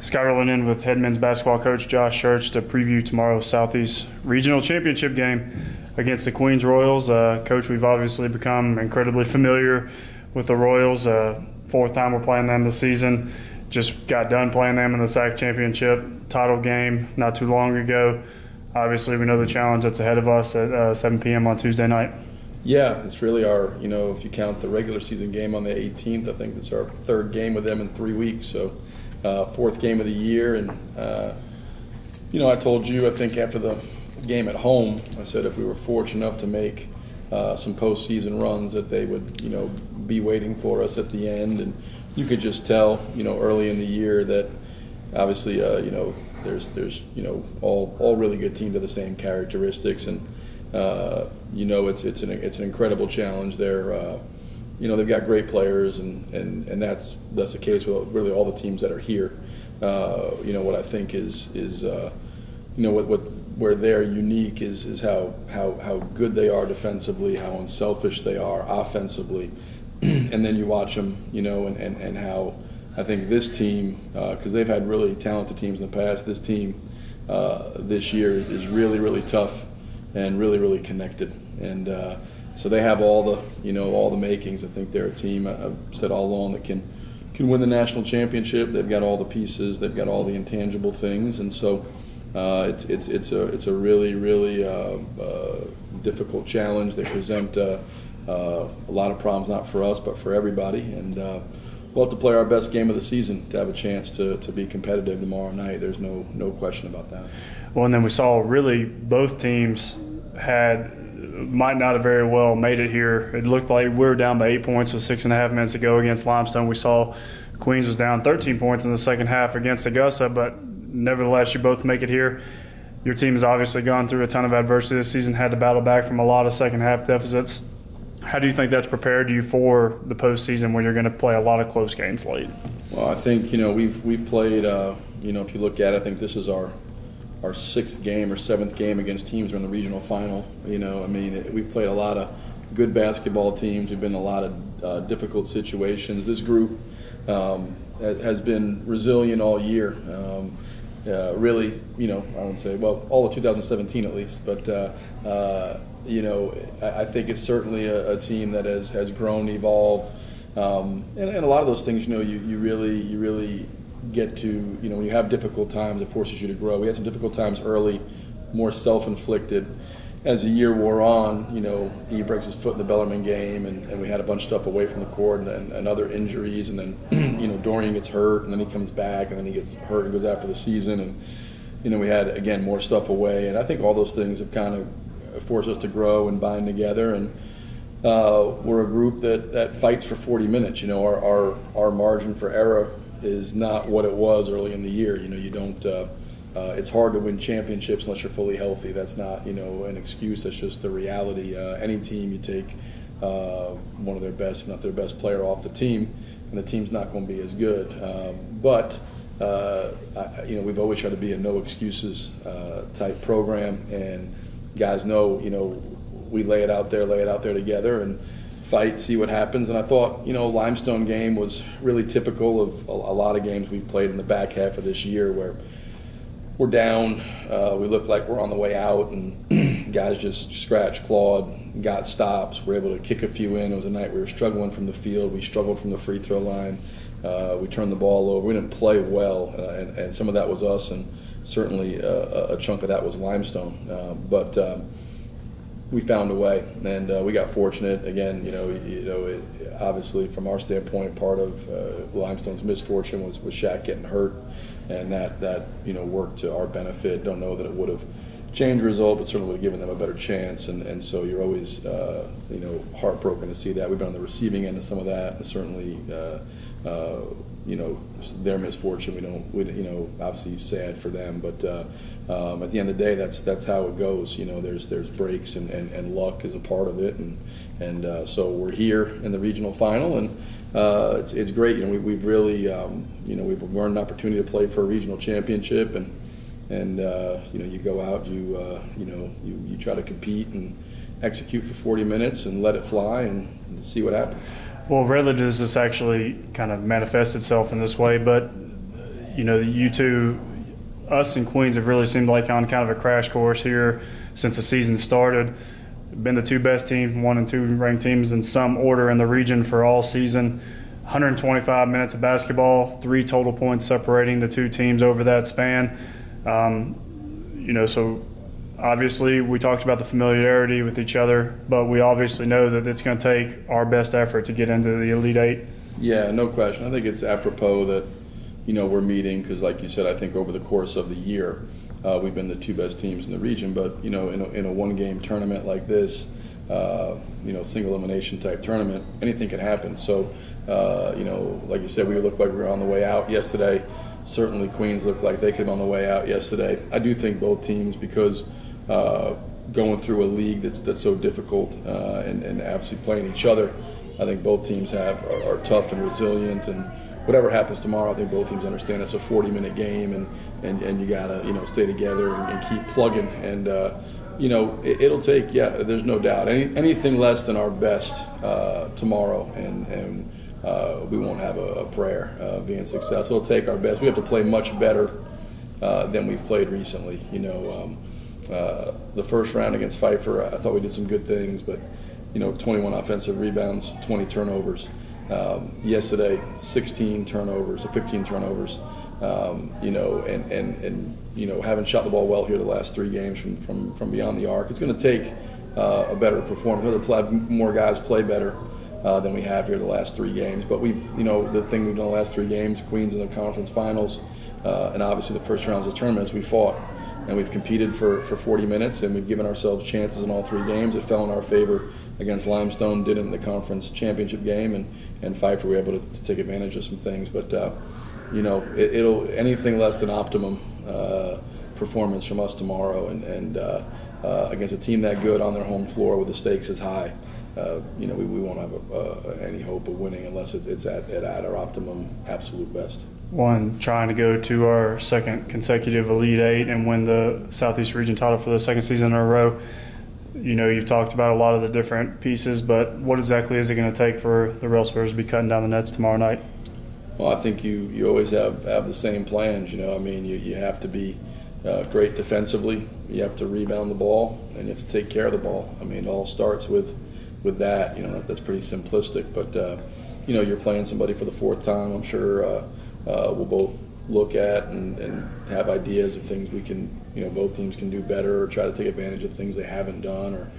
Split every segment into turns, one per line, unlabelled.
Scott rolling in with head men's basketball coach Josh Schertz to preview tomorrow's Southeast Regional Championship game against the Queens Royals. Coach, we've obviously become incredibly familiar with the Royals. Fourth time we're playing them this season. Just got done playing them in the SAC Championship title game not too long ago. Obviously, we know the challenge that's ahead of us at 7 p.m. on Tuesday night.
Yeah, it's really our, if you count the regular season game on the 18th, I think it's our third game with them in 3 weeks. So, fourth game of the year. And, I told you, I think after the game at home, I said if we were fortunate enough to make some postseason runs that they would, be waiting for us at the end. And you could just tell, early in the year that obviously, there's all really good teams have the same characteristics. And, it's an incredible challenge. They've got great players, and that's the case with really all the teams that are here. What I think is where they're unique is how good they are defensively, how unselfish they are offensively, and then you watch them, and how I think this team, because they've had really talented teams in the past, this team this year is really, really tough and really, really connected. And so they have all the makings. I think they're a team, I've said all along, that can win the national championship. They've got all the pieces. They've got all the intangible things. And so it's a really, really difficult challenge. They present a lot of problems, not for us, but for everybody. And we'll have to play our best game of the season to have a chance to be competitive tomorrow night. There's no question about that.
Well, and then we saw really both teams might not have very well made it here. It looked like we were down by 8 points with 6.5 minutes to go against Limestone. We saw Queens was down 13 points in the second half against Augusta, but nevertheless, you both make it here. Your team has obviously gone through a ton of adversity this season, had to battle back from a lot of second half deficits. How do you think that's prepared you for the postseason when you're going to play a lot of close games late?
Well, I think we've played. If you look at it, I think this is our sixth game or seventh game against teams who are in the regional final. We've played a lot of good basketball teams. We've been in a lot of difficult situations. This group has been resilient all year. Really, I wouldn't say, well, all of 2017 at least, but I think it's certainly a team that has grown, evolved, and a lot of those things, you really get to, when you have difficult times, it forces you to grow. We had some difficult times early, more self-inflicted. As the year wore on, he breaks his foot in the Bellarmine game, and we had a bunch of stuff away from the court and other injuries, and then, Dorian gets hurt, and then he comes back, and then he gets hurt and goes out for the season, and, we had, again, more stuff away, and I think all those things have kind of forced us to grow and bind together, and we're a group that fights for 40 minutes. Our margin for error is not what it was early in the year. You don't. It's hard to win championships unless you're fully healthy. That's not an excuse. That's just the reality. Any team, you take one of their best, if not their best player off the team, and the team's not going to be as good. But we've always tried to be a no excuses type program, and guys know we lay it out there together and fight, see what happens. And I thought, Limestone game was really typical of a lot of games we've played in the back half of this year where we're down, we look like we're on the way out, and guys just scratched, clawed, got stops, were able to kick a few in. It was a night we were struggling from the field. We struggled from the free throw line. We turned the ball over. We didn't play well, and some of that was us, and certainly a chunk of that was Limestone. But we found a way, and we got fortunate. Again, obviously from our standpoint, part of Limestone's misfortune was Shaq getting hurt, and that worked to our benefit. Don't know that it would have changed the result, but certainly would have given them a better chance. And so you're always heartbroken to see that. We've been on the receiving end of some of that, and certainly their misfortune. We obviously sad for them, but at the end of the day, that's how it goes. There's breaks, and luck is a part of it, and so we're here in the regional final, and it's great. We've really we've earned an opportunity to play for a regional championship, and you go out, you try to compete and execute for 40 minutes and let it fly and see what happens.
Well, rarely does this actually kind of manifest itself in this way, but you two, us and Queens have really seemed like on kind of a crash course here since the season started. Been the two best teams, 1 and 2 ranked teams in some order in the region for all season. 125 minutes of basketball, 3 total points separating the two teams over that span. So obviously we talked about the familiarity with each other, but we obviously know that it's going to take our best effort to get into the Elite Eight.
Yeah, no question. I think it's apropos that, we're meeting because, like you said, I think over the course of the year, we've been the two best teams in the region. But, in a one-game tournament like this, single elimination type tournament, anything can happen. So, like you said, we looked like we were on the way out yesterday. Certainly Queens looked like they could be on the way out yesterday. I do think both teams, because going through a league that's so difficult and obviously playing each other, I think both teams are tough and resilient, and whatever happens tomorrow, I think both teams understand it's a 40-minute game, and you gotta stay together and keep plugging. And it'll take, there's no doubt, anything less than our best tomorrow, and we won't have a prayer of being successful. It'll take our best. We have to play much better than we've played recently. The first round against Pfeiffer, I thought we did some good things, but 21 offensive rebounds, 20 turnovers. Yesterday, 16 turnovers, 15 turnovers. Haven't shot the ball well here the last 3 games from beyond the arc. It's going to take a better performance. We're going to have more guys play better than we have here the last 3 games. But we've, the thing we've done the last 3 games, Queens in the conference finals, and obviously the first rounds of tournaments, we fought. And we've competed for 40 minutes, and we've given ourselves chances in all 3 games. It fell in our favor against Limestone, did it in the conference championship game, and Pfeiffer we were able to take advantage of some things. But, it'll anything less than optimum performance from us tomorrow, and against a team that good on their home floor with the stakes as high, we won't have any hope of winning unless it's at our optimum absolute best.
One, trying to go to our second consecutive Elite Eight and win the Southeast Region title for the second season in a row. You've talked about a lot of the different pieces, but what exactly is it going to take for the Rail Sparrows to be cutting down the nets tomorrow night?
Well, I think you always have the same plans. You have to be great defensively. You have to rebound the ball, and you have to take care of the ball. It all starts with that. That's pretty simplistic, but you're playing somebody for the 4th time. I'm sure we'll both look at and have ideas of things we can, both teams can do better, or try to take advantage of things they haven't done, or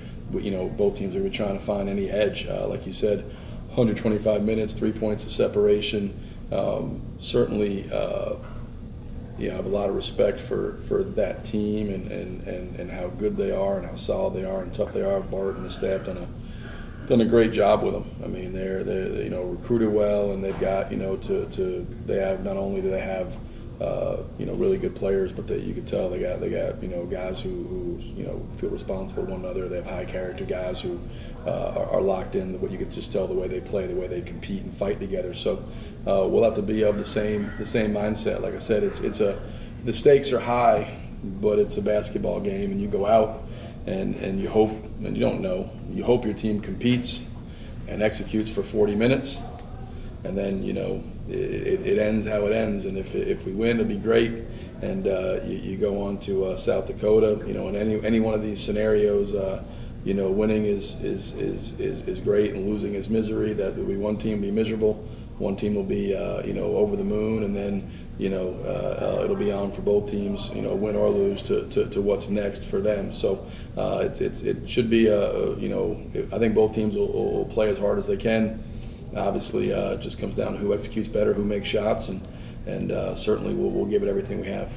both teams are trying to find any edge. Like you said, 125 minutes, 3 points of separation. Certainly, I have a lot of respect for that team and how good they are and how solid they are and tough they are. Bart and the staff done a great job with them. They're recruited well, and they've got they have, not only do they have really good players, but you can tell they got guys who feel responsible to one another. They have high character guys who are locked in. What you could just tell the way they play, the way they compete and fight together. So we'll have to be of the same mindset. Like I said, the stakes are high, but it's a basketball game, and you go out and you hope, and you don't know. You hope your team competes and executes for 40 minutes, and then it ends how it ends. And if we win, it'll be great. And you go on to South Dakota. In any one of these scenarios, winning is great, and losing is misery. That will be one team be miserable, one team will be over the moon, and then it'll be on for both teams, win or lose, to what's next for them. So it should be I think both teams will play as hard as they can. Obviously, it just comes down to who executes better, who makes shots, and certainly we'll give it everything we have.